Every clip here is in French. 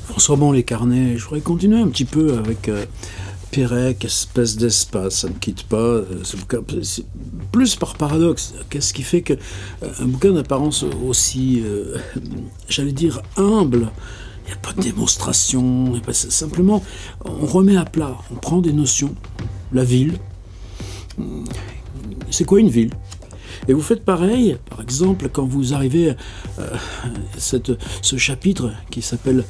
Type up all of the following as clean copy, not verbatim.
François Bon, les carnets, je voudrais continuer un petit peu avec Pérec, espèce d'espace, ça ne me quitte pas. C'est plus par paradoxe. Qu'est-ce qui fait qu'un bouquin d'apparence aussi, j'allais dire, humble, il n'y a pas de démonstration, simplement on remet à plat, on prend des notions. La ville, c'est quoi une ville ? Et vous faites pareil, par exemple, quand vous arrivez à ce chapitre qui s'appelle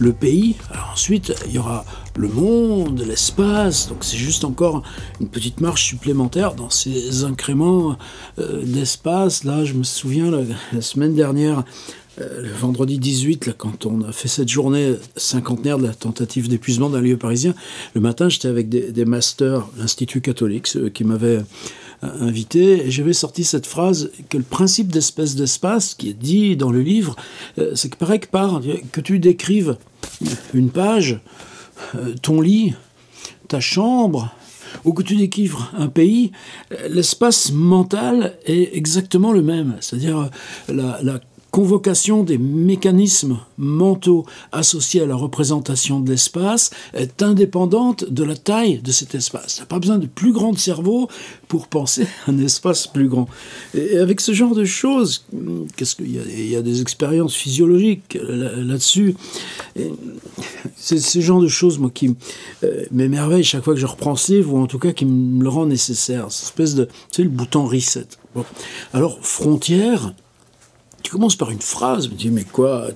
le pays. Alors ensuite, il y aura le monde, l'espace, donc c'est juste encore une petite marche supplémentaire dans ces incréments d'espace. Là, je me souviens, la semaine dernière, le vendredi 18, là, quand on a fait cette journée cinquantenaire de la tentative d'épuisement d'un lieu parisien, le matin, j'étais avec des masters, l'Institut catholique, ceux qui m'avaient invité, et j'avais sorti cette phrase que le principe d'espèce d'espace, qui est dit dans le livre, c'est que pareil que tu décrives une page, ton lit, ta chambre, ou que tu décrives un pays, l'espace mental est exactement le même. C'est-à-dire la convocation des mécanismes mentaux associés à la représentation de l'espace est indépendante de la taille de cet espace. Tu n'as pas besoin de plus grand cerveau pour penser à un espace plus grand. Et avec ce genre de choses, il y a des expériences physiologiques là-dessus. C'est ce genre de choses, moi, qui m'émerveille chaque fois que je reprends ce livre, ou en tout cas qui me le rend nécessaire. Cette espèce de, tu sais, le bouton reset. Bon. Alors, frontières. Tu commences par une phrase, tu me dis, mais quoi,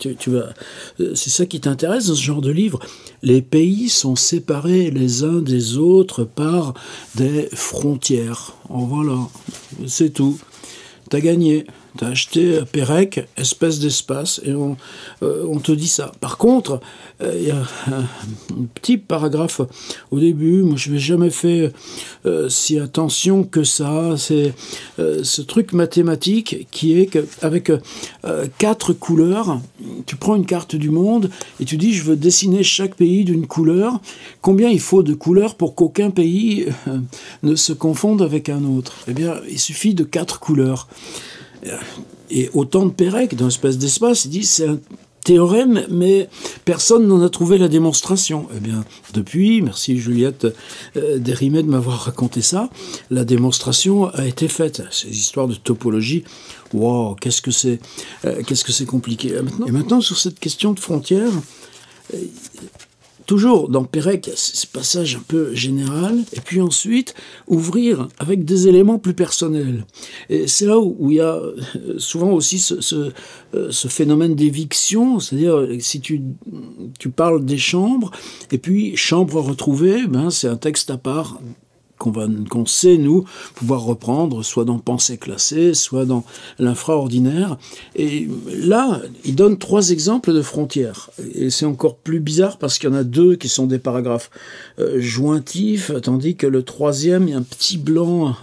c'est ça qui t'intéresse dans ce genre de livre? Les pays sont séparés les uns des autres par des frontières. Oh, voilà, c'est tout. T'as gagné. T'as acheté Pérec, espèce d'espace, et on te dit ça. Par contre, il y a un petit paragraphe au début. Moi, je n'ai jamais fait si attention que ça. C'est ce truc mathématique qui est qu'avec 4 couleurs, tu prends une carte du monde et tu dis, je veux dessiner chaque pays d'une couleur. Combien il faut de couleurs pour qu'aucun pays ne se confonde avec un autre? Eh bien, il suffit de 4 couleurs. Et au temps de Pérec, dans l'espèce d'espace, il dit c'est un théorème, mais personne n'en a trouvé la démonstration. Eh bien, depuis, merci Juliette Desrimet de m'avoir raconté ça, la démonstration a été faite. Ces histoires de topologie, wow, qu'est-ce que c'est compliqué. Et maintenant, sur cette question de frontières, toujours dans Pérec, ce passage un peu général, et puis ensuite ouvrir avec des éléments plus personnels. Et c'est là où il y a souvent aussi ce phénomène d'éviction, c'est-à-dire si tu parles des chambres, et puis chambre retrouvée, ben, c'est un texte à part qu'on sait, nous, pouvoir reprendre, soit dans Pensée classée, soit dans l'infraordinaire. Et là, il donne 3 exemples de frontières. Et c'est encore plus bizarre parce qu'il y en a 2 qui sont des paragraphes jointifs, tandis que le 3e, il y a un petit blanc,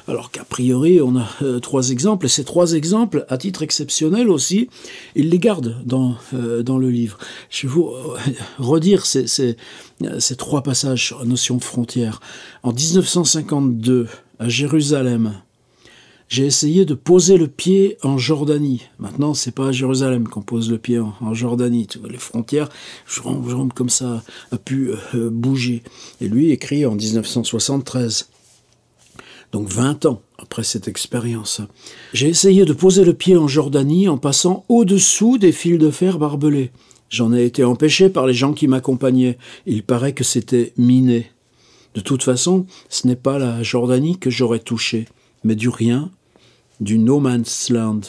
alors qu'a priori, on a 3 exemples. Et ces 3 exemples, à titre exceptionnel aussi, il les garde dans le livre. Je vais vous redire ces 3 passages sur la notion de frontière. En 1952, à Jérusalem, j'ai essayé de poser le pied en Jordanie. Maintenant, c'est pas à Jérusalem qu'on pose le pied en Jordanie. Tu vois, les frontières, Jérôme comme ça a pu bouger. Et lui écrit en 1973. Donc 20 ans après cette expérience. J'ai essayé de poser le pied en Jordanie en passant au-dessous des fils de fer barbelés. J'en ai été empêché par les gens qui m'accompagnaient. Il paraît que c'était miné. De toute façon, ce n'est pas la Jordanie que j'aurais touché, mais du rien, du no man's land.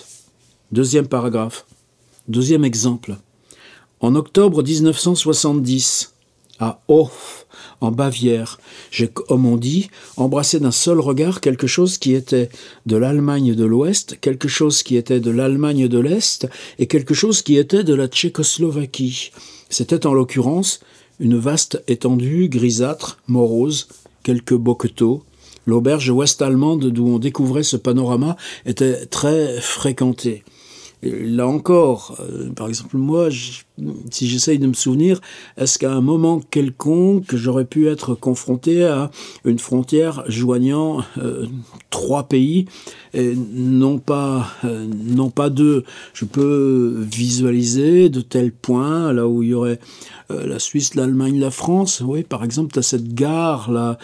2e paragraphe. 2e exemple. En octobre 1970, à Hof, en Bavière, j'ai, comme on dit, embrassé d'un seul regard quelque chose qui était de l'Allemagne de l'Ouest, quelque chose qui était de l'Allemagne de l'Est et quelque chose qui était de la Tchécoslovaquie. C'était en l'occurrence une vaste étendue grisâtre, morose, quelques boqueteaux. L'auberge ouest-allemande d'où on découvrait ce panorama était très fréquentée. Et là encore, par exemple, moi, si j'essaye de me souvenir, est-ce qu'à un moment quelconque, j'aurais pu être confronté à une frontière joignant 3 pays, et non pas 2. Je peux visualiser de tels points, là où il y aurait la Suisse, l'Allemagne, la France. Oui, par exemple, tu as cette gare, là,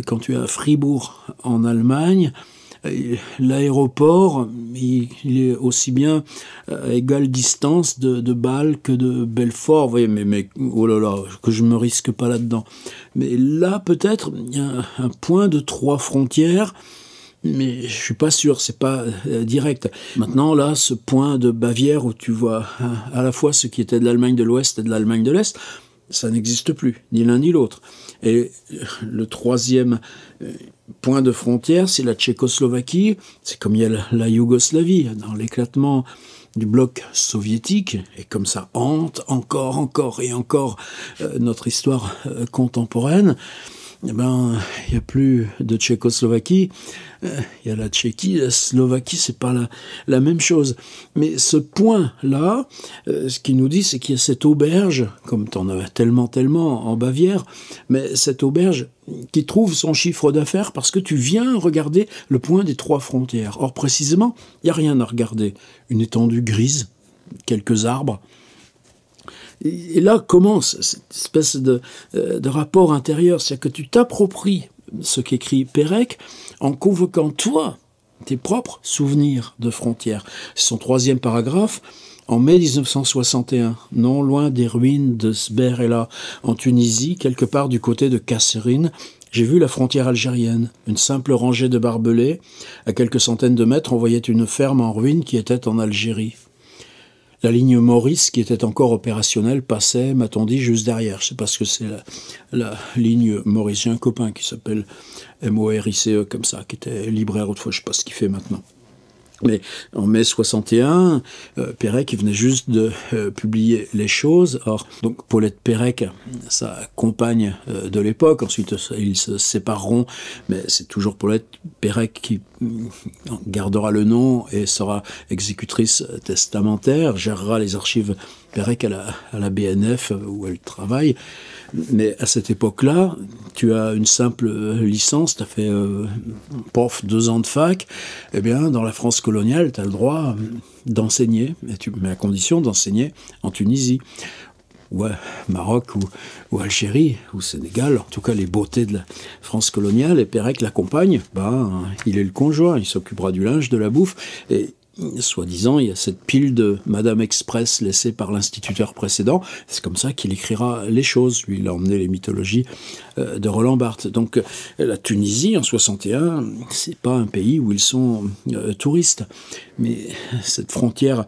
quand tu es à Fribourg, en Allemagne. L'aéroport, il est aussi bien à égale distance de Bâle que de Belfort. Vous voyez, mais oh là là, que je me risque pas là-dedans. Mais là, peut-être, il y a un point de 3 frontières, mais je suis pas sûr, c'est pas direct. Maintenant, là, ce point de Bavière où tu vois à la fois ce qui était de l'Allemagne de l'Ouest et de l'Allemagne de l'Est, ça n'existe plus, ni l'un ni l'autre. Et le 3e point de frontière, c'est la Tchécoslovaquie. C'est comme il y a la Yougoslavie, dans l'éclatement du bloc soviétique, et comme ça hante encore et encore notre histoire contemporaine. Eh ben, il n'y a plus de Tchécoslovaquie, il y a la Tchéquie, la Slovaquie, c'est pas la même chose. Mais ce point-là, ce qu'il nous dit, c'est qu'il y a cette auberge, comme tu en as tellement en Bavière, mais cette auberge qui trouve son chiffre d'affaires parce que tu viens regarder le point des 3 frontières. Or, précisément, il n'y a rien à regarder. Une étendue grise, quelques arbres. Et là commence cette espèce de rapport intérieur, c'est-à-dire que tu t'appropries ce qu'écrit Pérec en convoquant toi tes propres souvenirs de frontières. C'est son 3e paragraphe. En mai 1961, non loin des ruines de Sberela, en Tunisie, quelque part du côté de Kasserine, j'ai vu la frontière algérienne. Une simple rangée de barbelés, à quelques centaines de mètres, on voyait une ferme en ruine qui était en Algérie. La ligne Maurice, qui était encore opérationnelle, passait, m'a-t-on dit, juste derrière. Je sais pas ce que c'est la ligne Maurice. J'ai un copain qui s'appelle MORICE, comme ça, qui était libraire autrefois, je sais pas ce qu'il fait maintenant. Mais en mai 61, Pérec il venait juste de publier Les Choses. Or, donc Paulette Pérec, sa compagne de l'époque, ensuite ils se sépareront, mais c'est toujours Paulette Pérec qui gardera le nom et sera exécutrice testamentaire, gérera les archives Pérec à la BNF où elle travaille. Mais à cette époque-là, tu as une simple licence, tu as fait 2 ans de fac, eh bien, dans la France coloniale, tu as le droit d'enseigner, mais à condition d'enseigner en Tunisie, ou Maroc, ou Algérie, ou Sénégal, en tout cas les beautés de la France coloniale. Et Pérec l'accompagne, il est le conjoint, il s'occupera du linge, de la bouffe, et soi-disant, il y a cette pile de Madame Express laissée par l'instituteur précédent. C'est comme ça qu'il écrira Les Choses. Lui, il a emmené les mythologies de Roland Barthes. Donc, la Tunisie, en 61, c'est pas un pays où ils sont touristes. Mais cette frontière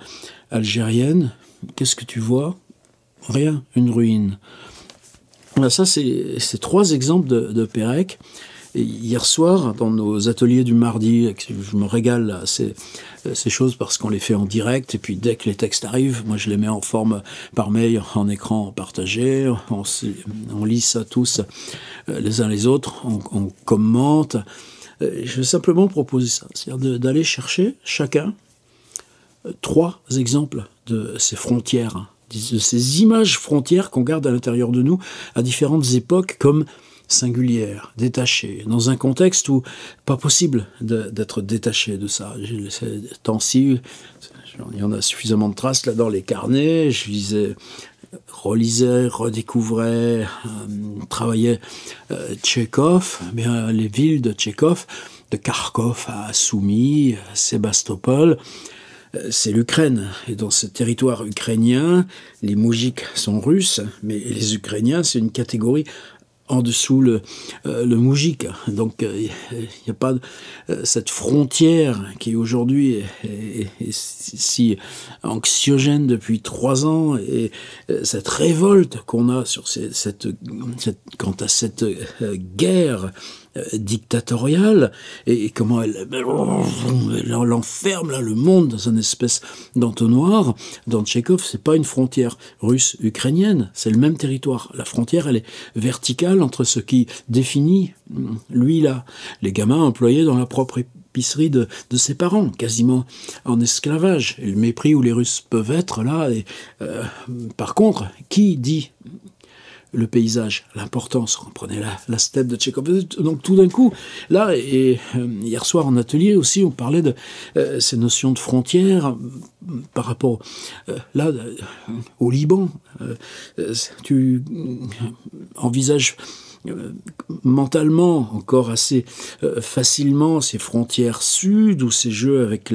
algérienne, qu'est-ce que tu vois? Rien, une ruine. Là, ça, c'est 3 exemples de Pérec. Et hier soir, dans nos ateliers du mardi, je me régale à ces choses parce qu'on les fait en direct, et puis dès que les textes arrivent, moi je les mets en forme par mail, en écran partagé, on lit ça tous les uns les autres, on commente. Je vais simplement proposer ça, c'est-à-dire d'aller chercher chacun 3 exemples de ces frontières, de ces images frontières qu'on garde à l'intérieur de nous à différentes époques comme singulière, détachée, dans un contexte où pas possible d'être détaché de ça. Ces temps-ci, il y en a suffisamment de traces là dans les carnets, je lisais, relisais, redécouvrais, travaillais Tchekhov, bien les villes de Tchekhov, de Kharkov à Soumy, à Sébastopol, c'est l'Ukraine. Et dans ce territoire ukrainien, les moujiks sont russes, mais les Ukrainiens, c'est une catégorie en dessous le moujik. Donc il n'y a pas cette frontière qui aujourd'hui est si anxiogène depuis 3 ans, et cette révolte qu'on a sur quant à cette guerre dictatoriale, et comment elle enferme là, le monde dans une espèce d'entonnoir. Dans Tchekhov, c'est pas une frontière russe-ukrainienne, c'est le même territoire. La frontière, elle est verticale entre ce qui définit, lui là, les gamins employés dans la propre tapisserie de ses parents, quasiment en esclavage, et le mépris où les Russes peuvent être là. Et, par contre, qui dit le paysage, l'importance? Prenez la steppe de Tchekhov. Donc tout d'un coup, là, et hier soir en atelier aussi, on parlait de ces notions de frontières par rapport là au Liban. Tu envisages mentalement encore assez facilement ces frontières sud ou ces jeux avec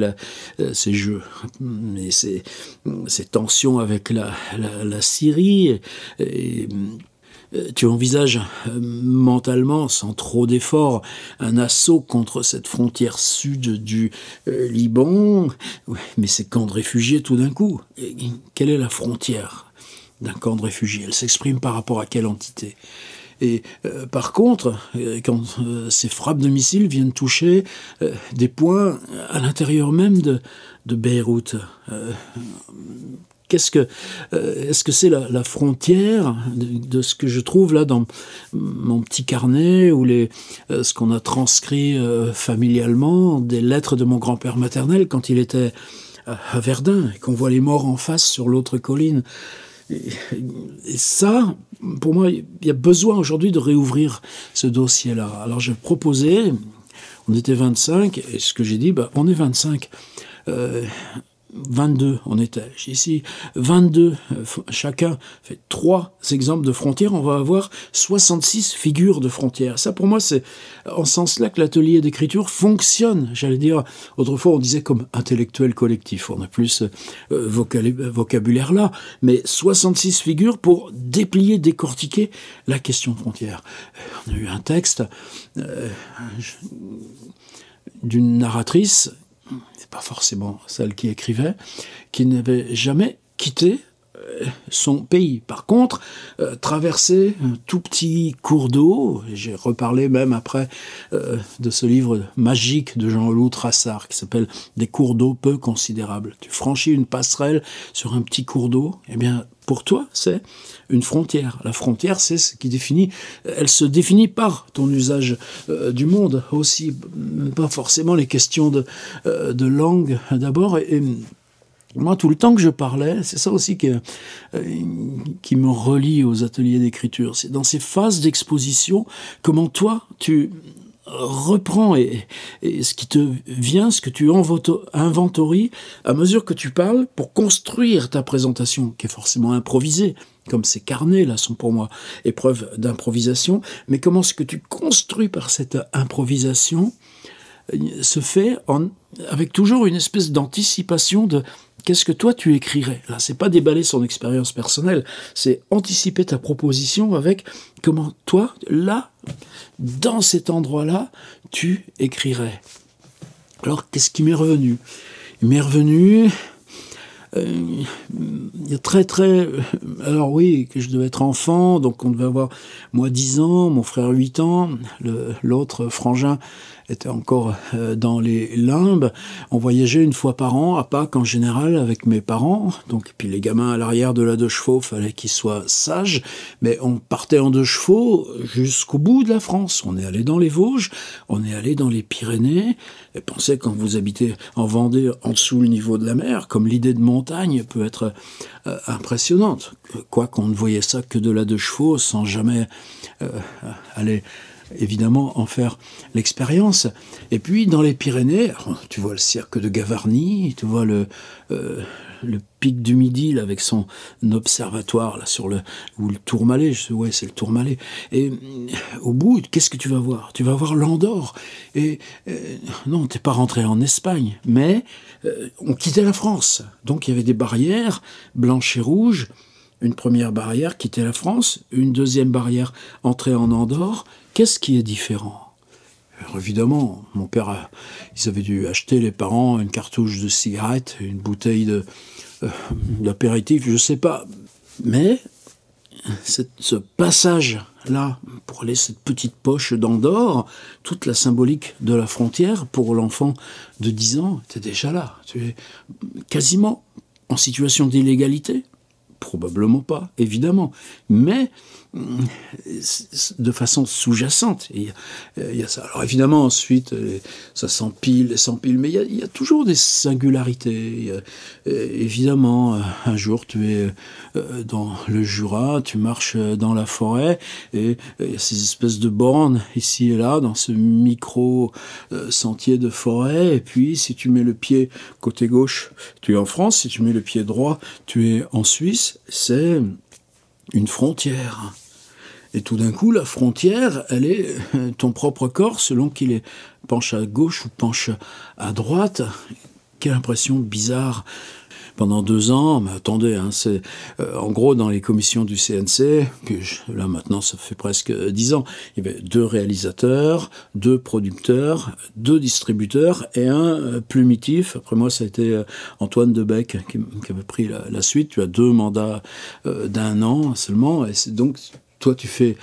ces jeux et ces tensions avec la Syrie et tu envisages mentalement, sans trop d'efforts, un assaut contre cette frontière sud du Liban, mais ces camps de réfugiés tout d'un coup. Et quelle est la frontière d'un camp de réfugiés? Elle s'exprime par rapport à quelle entité? Et par contre, quand ces frappes de missiles viennent toucher des points à l'intérieur même de Beyrouth, est-ce que c'est la frontière de ce que je trouve là dans mon petit carnet ou ce qu'on a transcrit familialement des lettres de mon grand-père maternel quand il était à Verdun et qu'on voit les morts en face sur l'autre colline? Et ça, pour moi, il y a besoin aujourd'hui de réouvrir ce dossier-là. Alors j'ai proposé, on était 25, et ce que j'ai dit, on est 25. 22, on était ici, 22, chacun fait 3 exemples de frontières, on va avoir 66 figures de frontières. Ça, pour moi, c'est en ce sens-là que l'atelier d'écriture fonctionne. J'allais dire, autrefois, on disait comme intellectuel collectif, on a plus vocabulaire là, mais 66 figures pour déplier, décortiquer la question de frontières. On a eu un texte d'une narratrice, c'est pas forcément celle qui écrivait, qui n'avait jamais quitté son pays. Par contre, traverser un tout petit cours d'eau, j'ai reparlé même après de ce livre magique de Jean-Loup Trassard qui s'appelle « Des cours d'eau peu considérables ». Tu franchis une passerelle sur un petit cours d'eau, eh bien, pour toi, c'est une frontière. La frontière, c'est ce qui définit, elle se définit par ton usage du monde aussi, pas forcément les questions de langue d'abord. Et moi, tout le temps que je parlais, c'est ça aussi qui me relie aux ateliers d'écriture. C'est dans ces phases d'exposition, comment toi, tu reprends et ce qui te vient, ce que tu inventories à mesure que tu parles pour construire ta présentation, qui est forcément improvisée, comme ces carnets là sont pour moi épreuve d'improvisation, mais comment ce que tu construis par cette improvisation se fait avec toujours une espèce d'anticipation de qu'est-ce que toi tu écrirais. Là, c'est pas déballer son expérience personnelle, c'est anticiper ta proposition avec comment toi, là, dans cet endroit-là, tu écrirais. Alors, qu'est-ce qui m'est revenu? Il m'est revenu... il y a alors oui, que je devais être enfant, donc on devait avoir moi 10 ans, mon frère 8 ans, l'autre frangin était encore dans les limbes. On voyageait une fois par an à Pâques en général avec mes parents. Donc, puis les gamins à l'arrière de la 2 chevaux, fallait qu'ils soient sages. Mais on partait en 2 chevaux jusqu'au bout de la France. On est allé dans les Vosges, on est allé dans les Pyrénées. Et pensez, quand vous habitez en Vendée, en dessous le niveau de la mer, comme l'idée de montagne peut être impressionnante. Quoi qu'on ne voyait ça que de la 2 chevaux, sans jamais aller évidemment en faire l'expérience. Et puis dans les Pyrénées, tu vois le cirque de Gavarnie, tu vois le pic du Midi là, avec son observatoire là sur ou le Tourmalet, ouais c'est le Tourmalet. Et au bout, qu'est-ce que tu vas voir? Tu vas voir l'Andorre. Et non, t'es pas rentré en Espagne, mais on quittait la France. Donc il y avait des barrières blanches et rouges. Une première barrière, quitter la France. Une deuxième barrière, entrer en Andorre. Qu'est-ce qui est différent? Alors évidemment, mon père, ils avaient dû acheter, les parents, une cartouche de cigarettes, une bouteille d'apéritif, je sais pas. Mais ce passage-là, pour aller cette petite poche d'Andorre, toute la symbolique de la frontière, pour l'enfant de 10 ans, était déjà là. Tu es quasiment en situation d'illégalité. Probablement pas, évidemment, mais de façon sous-jacente. Il y a ça. Alors évidemment, ensuite, ça s'empile, mais il y a toujours des singularités. Évidemment, un jour, tu es dans le Jura, tu marches dans la forêt, et il y a ces espèces de bornes ici et là, dans ce micro-sentier de forêt, et puis si tu mets le pied côté gauche, tu es en France, si tu mets le pied droit, tu es en Suisse, c'est une frontière. Et tout d'un coup, la frontière, elle est ton propre corps, selon qu'il est penche à gauche ou penche à droite. Quelle impression bizarre. Pendant 2 ans, mais attendez, c'est en gros dans les commissions du CNC, là maintenant ça fait presque 10 ans, il y avait 2 réalisateurs, 2 producteurs, 2 distributeurs et un plumitif. Après moi, ça a été Antoine Debec qui avait pris la suite. Tu as 2 mandats d'1 an seulement, et c'est donc... Toi, tu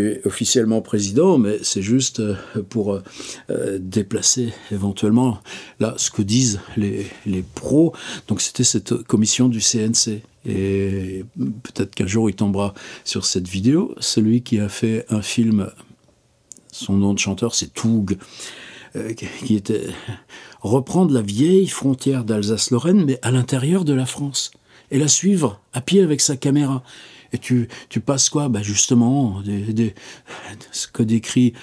es officiellement président, mais c'est juste pour déplacer éventuellement là ce que disent les pros. Donc c'était cette commission du CNC. Et peut-être qu'un jour il tombera sur cette vidéo. Celui qui a fait un film, son nom de chanteur c'est Toug, qui était reprendre la vieille frontière d'Alsace-Lorraine, mais à l'intérieur de la France, et la suivre à pied avec sa caméra. Et tu passes quoi? Justement, ce que décrit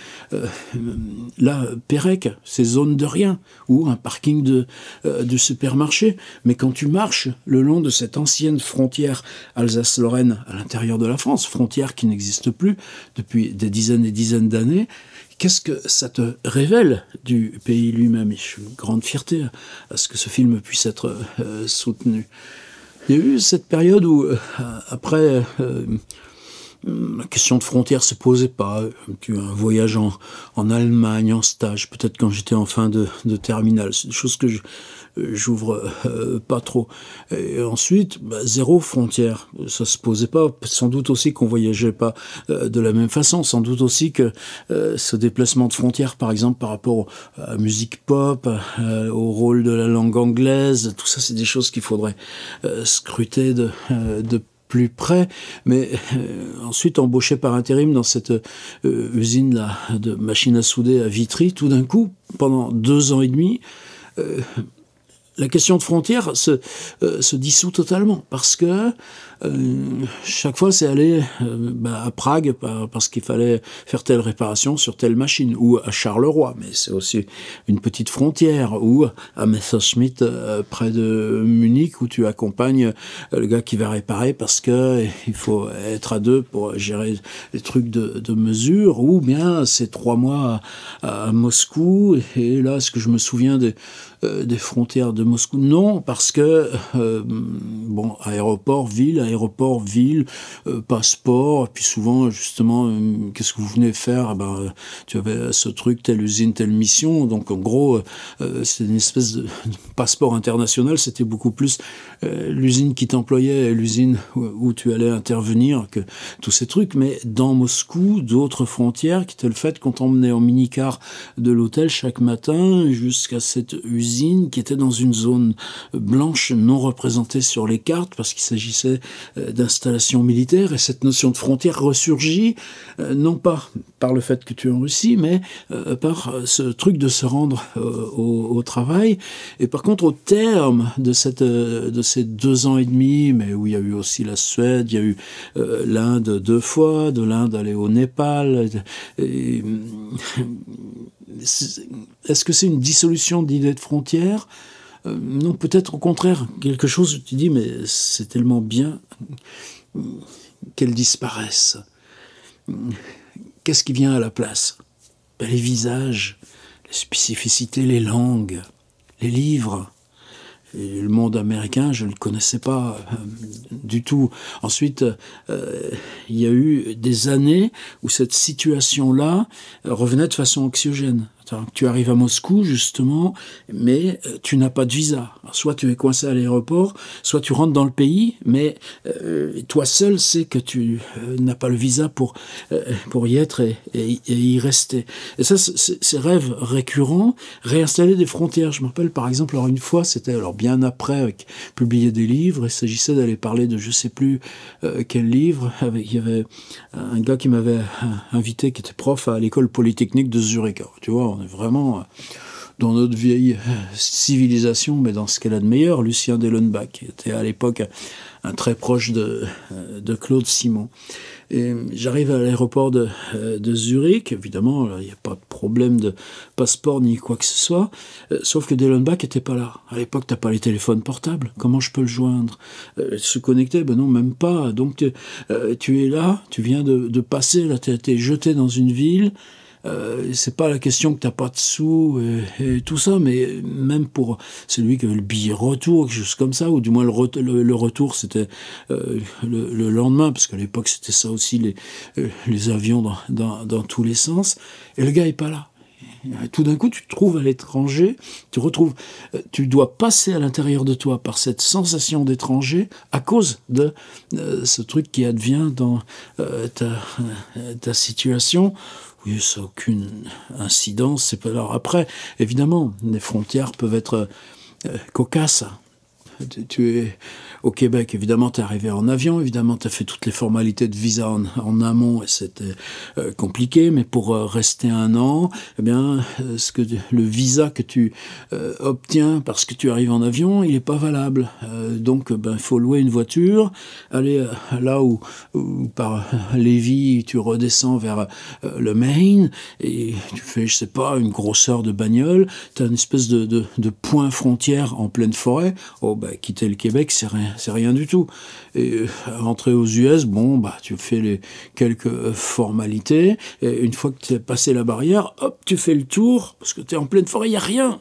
là Pérec, ces zones de rien, ou un parking de supermarché. Mais quand tu marches le long de cette ancienne frontière Alsace-Lorraine à l'intérieur de la France, frontière qui n'existe plus depuis des dizaines et dizaines d'années, qu'est-ce que ça te révèle du pays lui-même? Et je suis une grande fierté à ce que ce film puisse être soutenu. Il y a eu cette période où, après, la question de frontières se posait pas. Tu as un voyage en Allemagne, en stage, peut-être quand j'étais en fin de terminale. C'est des choses que j'ouvre pas trop. Et ensuite, zéro frontière. Ça se posait pas. Sans doute aussi qu'on voyageait pas de la même façon. Sans doute aussi que ce déplacement de frontières, par exemple, par rapport à la musique pop, au rôle de la langue anglaise, tout ça, c'est des choses qu'il faudrait scruter de plus près, mais ensuite embauché par intérim dans cette usine là de machines à souder à Vitry, tout d'un coup, pendant 2 ans et demi, la question de frontières se dissout totalement, parce que chaque fois c'est aller à Prague parce qu'il fallait faire telle réparation sur telle machine, ou à Charleroi, mais c'est aussi une petite frontière, ou à Messerschmitt près de Munich, où tu accompagnes le gars qui va réparer parce que il faut être à 2 pour gérer les trucs de mesure, ou bien c'est 3 mois à Moscou. Et là, est-ce que je me souviens des frontières de Moscou? Non, parce que aéroport, ville, passeport, et puis souvent, justement, qu'est-ce que vous venez faire? Tu avais ce truc, telle usine, telle mission, donc en gros, c'est une espèce de passeport international. C'était beaucoup plus l'usine qui t'employait et l'usine où tu allais intervenir que tous ces trucs. Mais dans Moscou, d'autres frontières qui étaient le fait qu'on t'emmenait en mini-car de l'hôtel chaque matin jusqu'à cette usine qui était dans une zone blanche non représentée sur les cartes parce qu'il s'agissait d'installations militaires, et cette notion de frontière ressurgit non pas par le fait que tu es en Russie, mais par ce truc de se rendre au travail. Et par contre, au terme de ces 2 ans et demi, mais où il y a eu aussi la Suède, il y a eu l'Inde 2 fois, de l'Inde aller au Népal. Est-ce que c'est une dissolution d'idées de frontières? Non, peut-être au contraire, quelque chose où tu dis, mais c'est tellement bien qu'elles disparaissent. Qu'est-ce qui vient à la place? Les visages, les spécificités, les langues, les livres. Et le monde américain, je ne le connaissais pas du tout. Ensuite, il y a eu des années où cette situation-là revenait de façon anxiogène. Tu arrives à Moscou, justement, mais tu n'as pas de visa. Alors, soit tu es coincé à l'aéroport, soit tu rentres dans le pays, mais toi seul sais que tu n'as pas le visa pour y être et y rester. Et ça, ces rêves récurrents, réinstaller des frontières. Je me rappelle, par exemple, alors une fois, c'était alors bien après, avec publier des livres, il s'agissait d'aller parler de je sais plus quel livre. Il y avait un gars qui m'avait invité, qui était prof à l'école polytechnique de Zurich. Alors, tu vois, on est vraiment dans notre vieille civilisation, mais dans ce qu'elle a de meilleur. Lucien Dellenbach, qui était à l'époque un très proche de Claude Simon. Et j'arrive à l'aéroport de Zurich, évidemment, il n'y a pas de problème de passeport ni quoi que ce soit, sauf que Dellenbach n'était pas là. À l'époque, tu n'as pas les téléphones portables, comment je peux le joindre? Se connecter? Ben non, même pas. Donc tu es là, tu viens de passer, là tu as été jeté dans une ville. C'est pas la question que t'as pas de sous et tout ça, mais même pour celui qui avait le billet retour, quelque chose comme ça, ou du moins le retour c'était le lendemain, parce qu'à l'époque c'était ça aussi, les avions dans tous les sens, et le gars est pas là. Tout d'un coup, tu te trouves à l'étranger, tu dois passer à l'intérieur de toi par cette sensation d'étranger à cause de ce truc qui advient dans ta situation. Oui, ça n'a aucune incidence. C'est pas... Alors après, évidemment, les frontières peuvent être cocasses. Tu es au Québec, évidemment, tu es arrivé en avion, évidemment, tu as fait toutes les formalités de visa en amont et c'était compliqué, mais pour rester 1 an, eh bien, le visa que tu obtiens parce que tu arrives en avion, il n'est pas valable. Donc, il faut louer une voiture, aller là où par Lévis, tu redescends vers le Maine et tu fais, je sais pas, une grosseur de bagnole, tu as une espèce de point frontière en pleine forêt. Oh, quitter le Québec, c'est rien du tout. Et rentrer aux US, tu fais quelques formalités, et une fois que tu as passé la barrière, hop, tu fais le tour, parce que tu es en pleine forêt, il n'y a rien.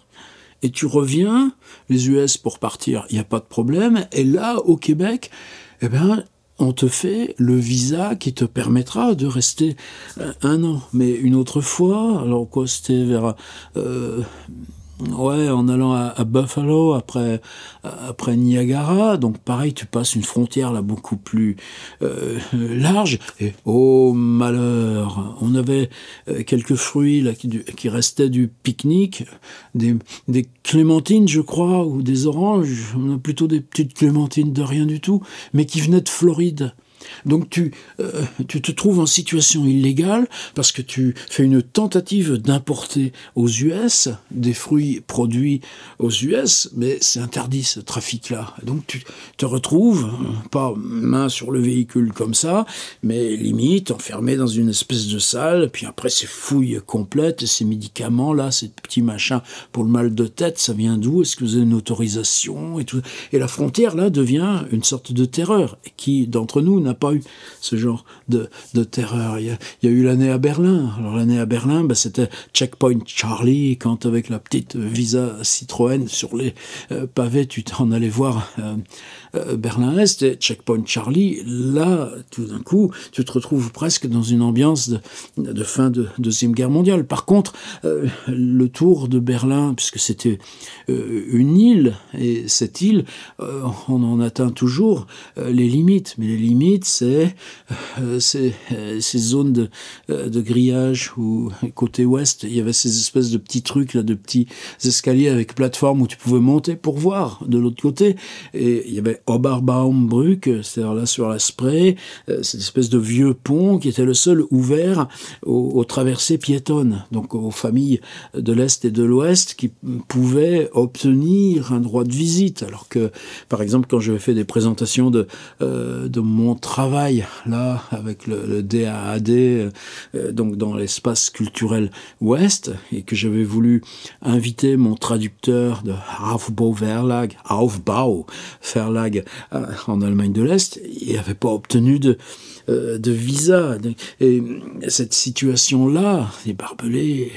Et tu reviens, les US pour partir, il n'y a pas de problème, et là, au Québec, on te fait le visa qui te permettra de rester 1 an. Mais une autre fois, alors quoi, c'était vers... en allant à Buffalo, après Niagara, donc pareil, tu passes une frontière là beaucoup plus large, et oh malheur, on avait quelques fruits là qui restaient du pique-nique, des clémentines je crois, ou des oranges, on a plutôt des petites clémentines de rien du tout, mais qui venaient de Floride. Donc tu te trouves en situation illégale parce que tu fais une tentative d'importer aux US des fruits produits aux US, mais c'est interdit ce trafic-là. Donc tu te retrouves, pas main sur le véhicule comme ça, mais limite enfermé dans une espèce de salle, puis après ces fouilles complètes, ces médicaments-là, ces petits machins pour le mal de tête, ça vient d'où? Est-ce que vous avez une autorisation et tout? Et la frontière là devient une sorte de terreur. Qui d'entre nous n'a pas eu ce genre de terreur? Il y a eu l'année à Berlin. Alors l'année à Berlin, c'était Checkpoint Charlie, quand avec la petite Visa Citroën sur les pavés, tu t'en allais voir Berlin-Est, et Checkpoint Charlie, là, tout d'un coup, tu te retrouves presque dans une ambiance de fin de Deuxième Guerre mondiale. Par contre, le tour de Berlin, puisque c'était une île, et cette île, on en atteint toujours les limites. Mais les limites, c'est ces zones de grillage où, côté ouest, il y avait ces espèces de petits trucs, là, de petits escaliers avec plateforme où tu pouvais monter pour voir de l'autre côté. Et il y avait Oberbaumbrück, c'est-à-dire là sur la Spree, cette espèce de vieux pont qui était le seul ouvert aux traversées piétonnes, donc aux familles de l'Est et de l'Ouest qui pouvaient obtenir un droit de visite. Alors que, par exemple, quand j'avais fait des présentations de mon travail, là, avec le DAAD, donc dans l'espace culturel ouest, et que j'avais voulu inviter mon traducteur de Aufbau Verlag en Allemagne de l'Est, il n'avait pas obtenu de visa. Et cette situation-là, les barbelés,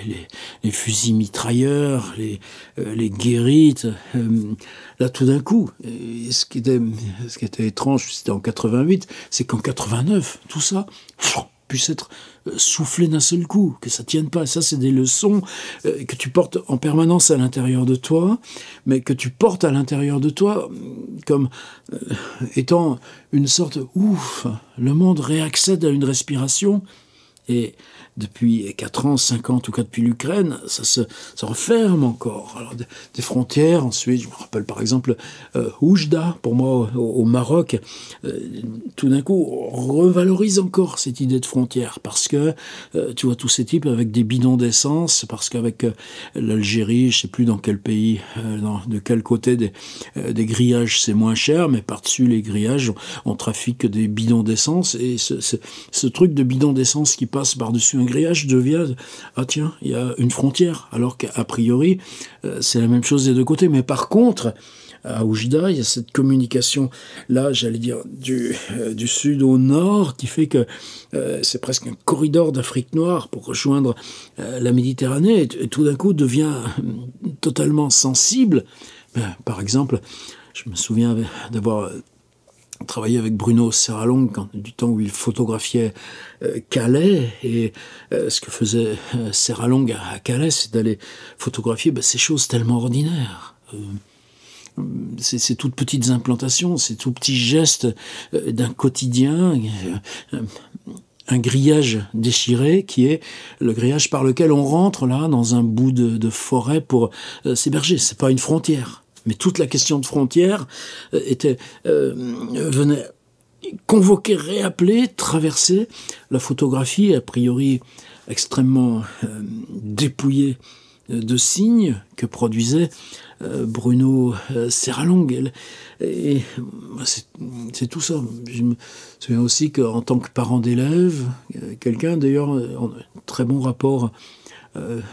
les fusils mitrailleurs, les guérites, là tout d'un coup, ce qui était étrange, c'était en 88, c'est qu'en 89, tout ça, puisse être soufflé d'un seul coup, que ça tienne pas. Ça, c'est des leçons que tu portes en permanence à l'intérieur de toi, mais que tu portes à l'intérieur de toi comme étant une sorte ouf, le monde réaccède à une respiration. Et depuis 4 ans, 5 ans, en tout cas depuis l'Ukraine, ça referme encore. Alors, des frontières, ensuite, je me rappelle par exemple Oujda, pour moi, au Maroc, tout d'un coup, revalorise encore cette idée de frontière, parce que tu vois tous ces types avec des bidons d'essence, parce qu'avec l'Algérie, je ne sais plus dans quel pays, de quel côté des grillages c'est moins cher, mais par-dessus les grillages, on trafique des bidons d'essence, et ce truc de bidon d'essence qui passe par-dessus un grillage devient « Ah tiens, il y a une frontière », alors qu'a priori, c'est la même chose des deux côtés. Mais par contre, à Oujda, il y a cette communication, là, j'allais dire, du sud au nord, qui fait que c'est presque un corridor d'Afrique noire pour rejoindre la Méditerranée, et tout d'un coup devient totalement sensible. Par exemple, je me souviens d'avoir travaillé avec Bruno Serralong du temps où il photographiait Calais, et ce que faisait Serralong à Calais, c'est d'aller photographier ces choses tellement ordinaires. Ces toutes petites implantations, ces tout petits gestes d'un quotidien, un grillage déchiré qui est le grillage par lequel on rentre là dans un bout de forêt pour s'héberger. C'est pas une frontière. Mais toute la question de frontière venait convoquer, réappeler, traverser la photographie, a priori extrêmement dépouillée de signes que produisait Bruno Serralong. Et c'est tout ça. Je me souviens aussi qu'en tant que parent d'élève, quelqu'un d'ailleurs, en très bon rapport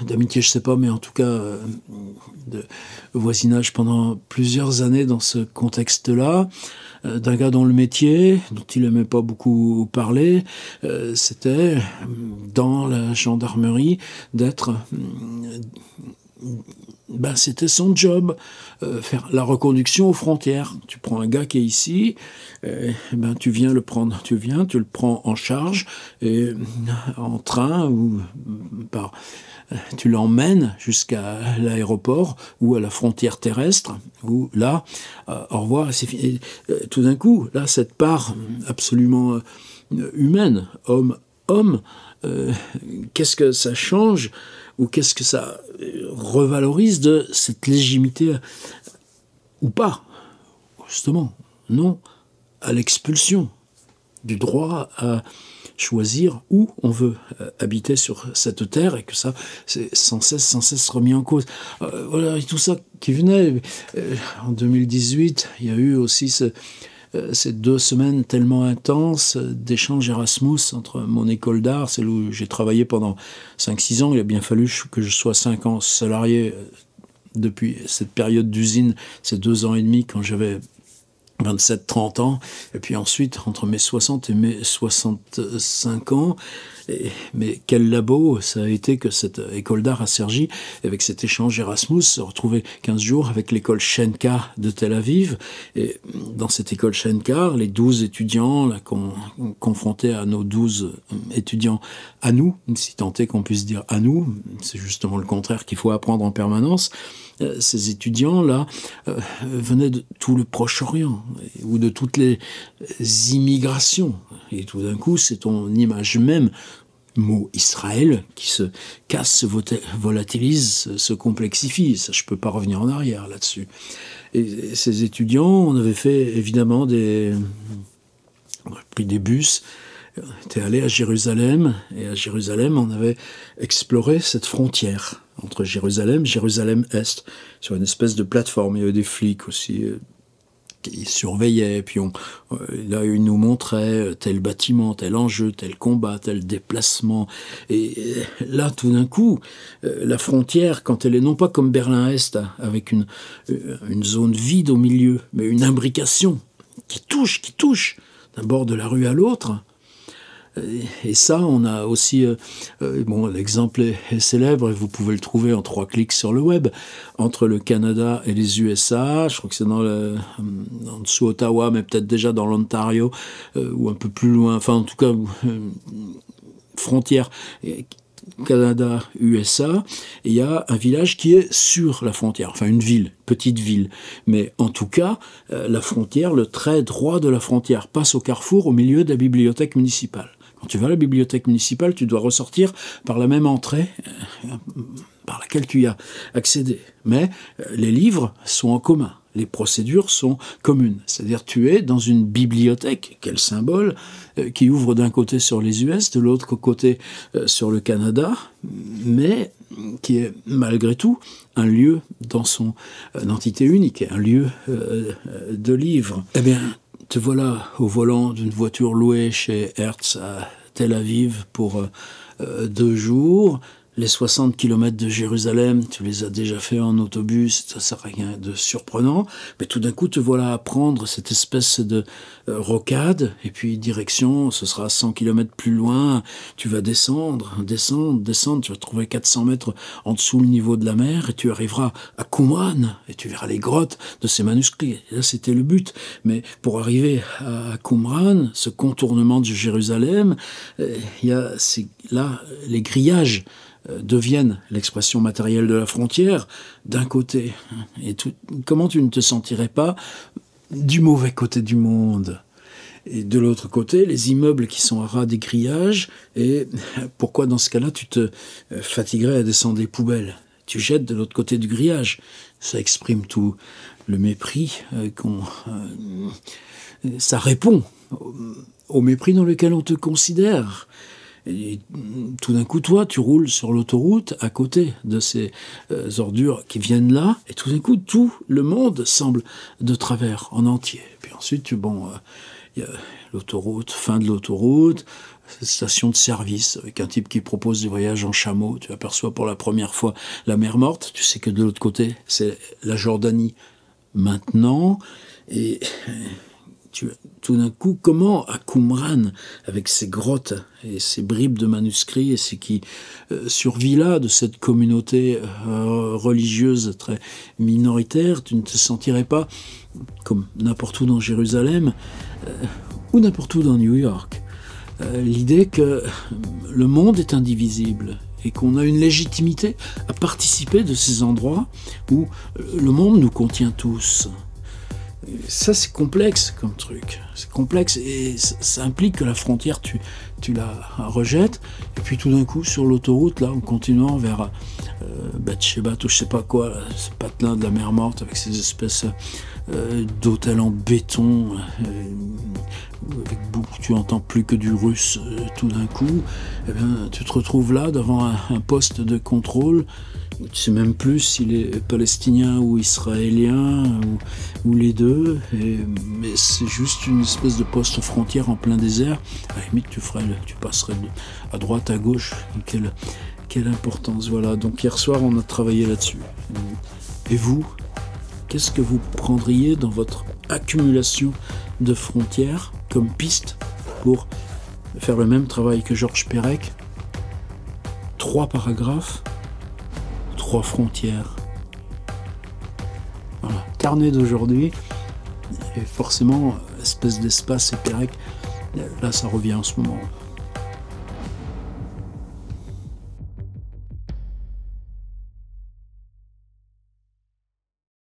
d'amitié, je sais pas, mais en tout cas de voisinage pendant plusieurs années dans ce contexte-là, d'un gars dont le métier, dont il aimait pas beaucoup parler, c'était dans la gendarmerie d'être... c'était son job, faire la reconduction aux frontières. Tu prends un gars qui est ici, tu viens le prendre, tu le prends en charge, et en train ou tu l'emmènes jusqu'à l'aéroport ou à la frontière terrestre, où là, au revoir, c'est fini. Et, tout d'un coup, là, cette part absolument humaine, homme, qu'est-ce que ça change, ou qu'est-ce que ça revalorise de cette légitimité, ou pas, justement, non, à l'expulsion du droit à choisir où on veut habiter sur cette terre, et que ça, c'est sans cesse remis en cause. Voilà, et tout ça qui venait. En 2018, il y a eu aussi ces 2 semaines tellement intenses d'échanges Erasmus entre mon école d'art, celle où j'ai travaillé pendant 5-6 ans. Il a bien fallu que je sois 5 ans salarié depuis cette période d'usine, ces 2 ans et demi quand j'avais 27-30 ans, et puis ensuite, entre mes 60 et mes 65 ans, mais quel labo ça a été que cette école d'art à Cergy, avec cet échange Erasmus, se retrouvait 15 jours avec l'école Shenkar de Tel Aviv, et dans cette école Shenkar, les 12 étudiants, là, confrontés à nos 12 étudiants à nous, si tant est qu'on puisse dire à nous, c'est justement le contraire qu'il faut apprendre en permanence. Ces étudiants-là venaient de tout le Proche-Orient, ou de toutes les immigrations. Et tout d'un coup, c'est ton image même, mot Israël, qui se casse, se volatilise, se complexifie. Ça, je ne peux pas revenir en arrière là-dessus. Et ces étudiants, on avait fait évidemment on a pris des bus, on était allé à Jérusalem, et à Jérusalem, on avait exploré cette frontière entre Jérusalem-Est, sur une espèce de plateforme. Il y avait des flics aussi qui surveillaient, puis là, ils nous montraient tel bâtiment, tel enjeu, tel combat, tel déplacement. Et là, tout d'un coup, la frontière, quand elle est non pas comme Berlin-Est, avec une zone vide au milieu, mais une imbrication qui touche, d'un bord de la rue à l'autre. Et ça, on a aussi, l'exemple est célèbre, et vous pouvez le trouver en 3 clics sur le web, entre le Canada et les USA, je crois que c'est en dessous Ottawa, mais peut-être déjà dans l'Ontario, ou un peu plus loin, enfin en tout cas, frontière Canada-USA, il y a un village qui est sur la frontière, enfin une ville, petite ville. Mais en tout cas, la frontière, le trait droit de la frontière passe au carrefour au milieu de la bibliothèque municipale. Quand tu vas à la bibliothèque municipale, tu dois ressortir par la même entrée par laquelle tu y as accédé. Mais les livres sont en commun. Les procédures sont communes. C'est-à-dire tu es dans une bibliothèque, quel symbole, qui ouvre d'un côté sur les US, de l'autre côté sur le Canada, mais qui est malgré tout un lieu dans son entité unique, un lieu de livres. Eh bien, te voilà au volant d'une voiture louée chez Hertz à Tel Aviv pour 2 jours. Les 60 km de Jérusalem, tu les as déjà fait en autobus, ça sert à rien de surprenant, mais tout d'un coup te voilà à prendre cette espèce de rocade, et puis direction, ce sera 100 km plus loin, tu vas descendre, tu vas trouver 400 mètres en dessous le niveau de la mer, et tu arriveras à Qumran, et tu verras les grottes de ces manuscrits. Et là, c'était le but. Mais pour arriver à Qumran, ce contournement de Jérusalem, il y a là les grillages deviennent l'expression matérielle de la frontière, d'un côté. Et comment tu ne te sentirais pas du mauvais côté du monde? Et de l'autre côté, les immeubles qui sont à ras des grillages, et pourquoi dans ce cas-là tu te fatiguerais à descendre les poubelles? Tu jettes de l'autre côté du grillage. Ça exprime tout le mépris ça répond au mépris dans lequel on te considère. Et tout d'un coup, toi, tu roules sur l'autoroute à côté de ces ordures qui viennent là, et tout d'un coup, tout le monde semble de travers en entier. Et puis ensuite, il y a l'autoroute, fin de l'autoroute, station de service, avec un type qui propose des voyages en chameau. Tu aperçois pour la première fois la mer Morte. Tu sais que de l'autre côté, c'est la Jordanie maintenant. Et tout d'un coup, comment à Qumran, avec ces grottes et ces bribes de manuscrits et ce qui survit là de cette communauté religieuse très minoritaire, tu ne te sentirais pas comme n'importe où dans Jérusalem ou n'importe où dans New York. L'idée que le monde est indivisible et qu'on a une légitimité à participer de ces endroits où le monde nous contient tous. Ça, c'est complexe comme truc. C'est complexe et ça implique que la frontière, tu la rejettes. Et puis tout d'un coup, sur l'autoroute, là, en continuant vers Beth-Shebat ou je sais pas quoi, là, ce patelin de la mer Morte avec ces espèces d'hôtels en béton, tu entends plus que du russe tout d'un coup. Eh bien, tu te retrouves là devant un poste de contrôle. Tu sais même plus s'il est palestinien ou israélien ou les deux, mais c'est juste une espèce de poste frontière en plein désert. À la limite, tu passerais à droite, à gauche. Quelle importance, voilà. Donc hier soir, on a travaillé là-dessus. Et vous, qu'est-ce que vous prendriez dans votre accumulation de frontières comme piste pour faire le même travail que Georges Perec? 3 paragraphes, 3 frontières. Voilà, carnet d'aujourd'hui, et forcément, espèce d'espace et Perec, là ça revient en ce moment.